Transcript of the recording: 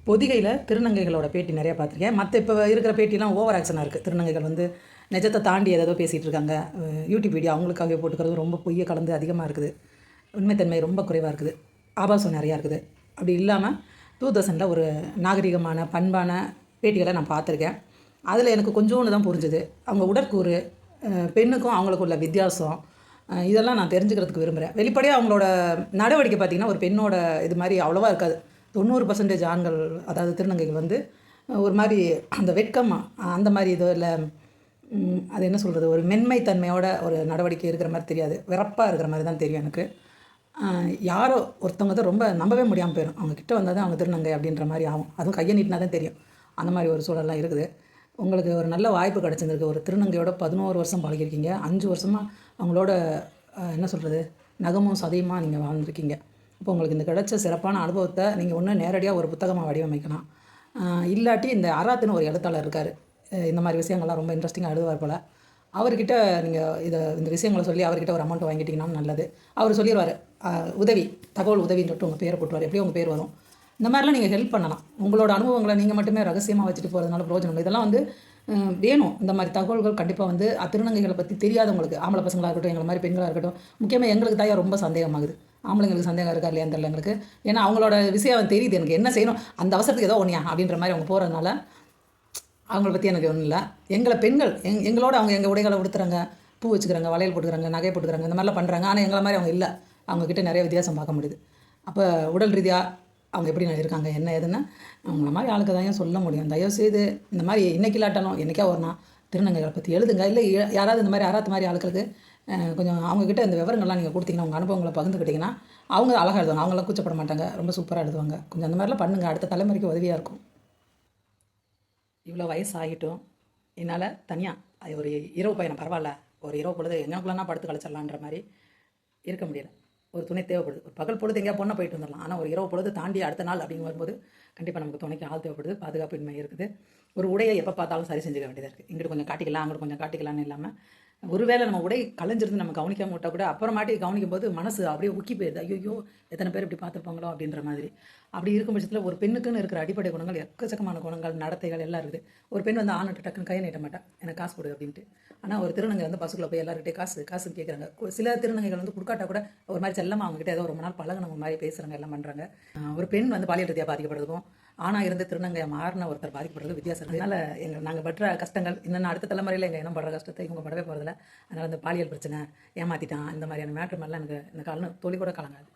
பொதிகையில் திருநங்கைகளோட பேட்டி நிறையா பார்த்துருக்கேன். மற்ற இப்போ இருக்கிற பேட்டிலாம் ஓவர் ஆக்ஷனாக இருக்குது. திருநங்கைகள் வந்து நிஜத்தை தாண்டி ஏதோ பேசிகிட்டு இருக்காங்க. யூடியூப் வீடியோ அவங்களுக்காகவே போட்டுக்கிறது ரொம்ப பொய்யை கலந்து அதிகமாக இருக்குது. உண்மைத்தன்மை ரொம்ப குறைவாக இருக்குது. ஆபாசம் நிறையா இருக்குது. அப்படி இல்லாமல் தூர்தர்ஷனில் ஒரு நாகரிகமான பண்பான பேட்டிகளை நான் பார்த்துருக்கேன். அதில் எனக்கு கொஞ்சோண்டு தான் புரிஞ்சுது. அவங்க உடற்கூறு, பெண்ணுக்கும் அவங்களுக்கு உள்ள வித்தியாசம், இதெல்லாம் நான் தெரிஞ்சுக்கிறதுக்கு விரும்புகிறேன். வெளிப்படையாக அவங்களோட நடவடிக்கை பார்த்திங்கன்னா ஒரு பெண்ணோட இது மாதிரி அவ்வளோவா இருக்காது. 90% ஆண்கள், அதாவது திருநங்கைகள் வந்து ஒரு மாதிரி அந்த வெட்கம் அந்த மாதிரி இது இல்லை, அது என்ன சொல்கிறது, ஒரு மென்மைத்தன்மையோட ஒரு நடவடிக்கை இருக்கிற மாதிரி தெரியாது. வெறப்பாக இருக்கிற மாதிரி தான் தெரியும் எனக்கு. யாரோ ஒருத்தவங்க தான் ரொம்ப நம்பவே முடியாமல் போயிடும். அவங்க கிட்ட வந்தால் தான் அவங்க திருநங்கை அப்படின்ற மாதிரி ஆகும். அதுவும் கையை நீட்டினா தான் தெரியும். அந்த மாதிரி ஒரு சூழல்லாம் இருக்குது. உங்களுக்கு ஒரு நல்ல வாய்ப்பு கிடச்சிருக்கு. ஒரு திருநங்கையோட 11 வருஷம் பழகிருக்கீங்க. 5 வருஷமாக அவங்களோட என்ன சொல்கிறது, நகமும் சதையுமாக நீங்கள் வாழ்ந்துருக்கீங்க. இப்போ உங்களுக்கு இந்த கிடைச்ச சிறப்பான அனுபவத்தை நீங்கள் ஒன்று நேரடியாக ஒரு புத்தகமாக வடிவமைக்கலாம். இல்லாட்டி இந்த அராத்துன்னு ஒரு எழுத்தாளர் இருக்கார். இந்த மாதிரி விஷயங்கள்லாம் ரொம்ப இன்ட்ரெஸ்டிங்காக எழுதுவார் போல். அவர்கிட்ட நீங்கள் இந்த விஷயங்களை சொல்லி அவர்கிட்ட ஒரு அமௌண்ட் வாங்கிட்டீங்கன்னா நல்லது. அவர் சொல்லிடுவார், உதவி, தகவல் உதவின்னு சொல்லிட்டு உங்கள் பேரை போட்டுவார். எப்படியும் உங்கள் பேர் வரும். இந்த மாதிரிலாம் நீங்கள் ஹெல்ப் பண்ணலாம். உங்களோட அனுபவங்களை நீங்கள் மட்டுமே ரகசியமாக வச்சுட்டு போகிறதுனால பிரயோஜனம். இதெல்லாம் வந்து வேணும். இந்த மாதிரி தகவல்கள் கண்டிப்பாக வந்து திருநங்கைகளை பற்றி தெரியாதவங்களுக்கு, ஆம்பளை பசங்களாக இருக்கட்டும், எங்களை மாதிரி பெண்களாக இருக்கட்டும், முக்கியமாக எங்களுக்கு தான் ரொம்ப சந்தேகமாகுது. ஆம்பளைங்களுக்கு சந்தேகம் இருக்கா இல்லையான்னு தெரியல எங்களுக்கு. ஏன்னா அவங்களோட விஷயம் தெரியுது எனக்கு, என்ன செய்யணும் அந்த அவசரத்துக்கு ஏதோ ஒன்றியா அப்படின்ற மாதிரி அவங்க போகிறதுனால அவங்கள பற்றி எனக்கு ஒன்றும் இல்லை. எங்களை பெண்கள் எங்களோட அவங்க எங்கள் உடைகளை உடுத்துறாங்க, பூ வச்சுக்கிறாங்க, வளையல் போட்டுக்கிறாங்க, நகை போட்டுக்கிறாங்க, இந்த மாதிரிலாம் பண்ணுறாங்க. ஆனால் எங்களை மாதிரி அவங்க இல்லை. அவங்கக்கிட்ட நிறைய வித்தியாசம் பார்க்க முடியுது. அப்போ உடல் ரீதியாக அவங்க எப்படி இருக்காங்க என்ன ஏதுன்னு அவங்கள மாதிரி ஆளுக்கு தான் சொல்ல முடியும். தயவுசெய்து இந்த மாதிரி இன்றைக்கி இல்லாட்டாலும் என்றைக்கா ஒரு நாள் திருநங்கைகளை பற்றி எழுதுங்க. இல்லை யாராவது இந்த மாதிரி அராத்து மாதிரி ஆளுக்களுக்கு கொஞ்சம் அவங்கக்கிட்ட இந்த விவரங்கள்லாம் நீங்கள் கொடுத்தீங்கன்னா, உங்கள் அனுபவங்களை பகிர்ந்துக்கிட்டிங்கன்னா அவங்க அழகாக எழுதுவாங்க. அவங்களாம் கூச்சப்பட மாட்டாங்க, ரொம்ப சூப்பராக எழுதுவாங்க. கொஞ்சம் அந்த மாதிரிலாம் பண்ணுங்கள். அடுத்த தலைமுறைக்கு உதவியாக இருக்கும். இவ்வளோ வயசு ஆகிட்டும் என்னால் தனியாக ஒரு இரவு பயணம் பரவாயில்ல, ஒரு இரவு பொழுது எங்களுக்குள்ளனா படுத்து கழிச்சிடலான்ற மாதிரி இருக்க முடியலை. ஒரு துணை தேவைப்படுது. ஒரு பகல் பொழுது எங்கேயா பொண்ணை போயிட்டு வந்துடலாம். ஆனால் ஒரு இரவு பொழுது தாண்டி அடுத்த நாள் அப்படிங்க வரும்போது கண்டிப்பாக நமக்கு துணைக்கு ஆள் தேவைப்படுது. பாதுகாப்பின்மை இருக்குது. ஒரு உடையை எப்போ பார்த்தாலும் சரி செஞ்சுக்க வேண்டியதாக இருக்குது. இங்கிட்டு கொஞ்சம் காட்டிக்கலாம், அங்கிட்டு கொஞ்சம் காட்டிக்கலான்னு இல்லாமல், ஒருவேளை நம்ம உடை கலைஞ்சிருந்து நம்ம கவனிக்காம விட்டால் கூட அப்புறமாட்டி கவனிக்கும் போது மனசு அப்படியே உக்கி போயிடுது. ஐயோ எத்தனை பேர் இப்படி பார்த்துருப்பாங்களோ அப்படின்ற மாதிரி. அப்படி இருக்கும் பட்சத்தில் ஒரு பெண்ணுக்குன்னு இருக்கிற அடிப்படை குணங்கள், எக்கச்சக்கமான குணங்கள், நடத்தைகள் எல்லாம் இருக்குது. ஒரு பெண் வந்து ஆணுட்டு டக்குன்னு கையை நீட்ட மாட்டா, எனக்கு காசு கொடு அப்படின்ட்டு. ஆனால் ஒரு திருநங்கை வந்து பஸ்ஸுக்குள்ளே போய் எல்லாருக்கிட்டே காசுன்னு கேட்குறாங்க. சில திருநங்கைகள் வந்து கொடுக்காட்டா கூட ஒரு மாதிரி செல்லமாக அவங்ககிட்ட ஏதோ ரொம்ப நாள் பழகினவங்க மாதிரி பேசுகிறாங்க, எல்லாம் பண்ணுறாங்க. ஒரு பெண் வந்து பாலியல் ரீதியாக பாதிக்கப்படுறதுக்கும் ஆனால் இருந்து திருநங்கையை மாறின ஒருத்தர் பாதிக்கப்படுறது வித்தியாசம். அதனால் நாங்கள் படுற கஷ்டங்கள் இன்னும் அடுத்த தலைமுறையில் எங்கள் இனம் படுற கஷ்டத்தை இவங்க படவே போகிறதில்ல. அதனால் இந்த பாலியல் பிரச்சனை, ஏமாற்றிட்டான், இந்த மாதிரியான மேட்ரு மாதிரிலாம் எனக்கு இந்த காலம் தொழில் கூட கலங்காது.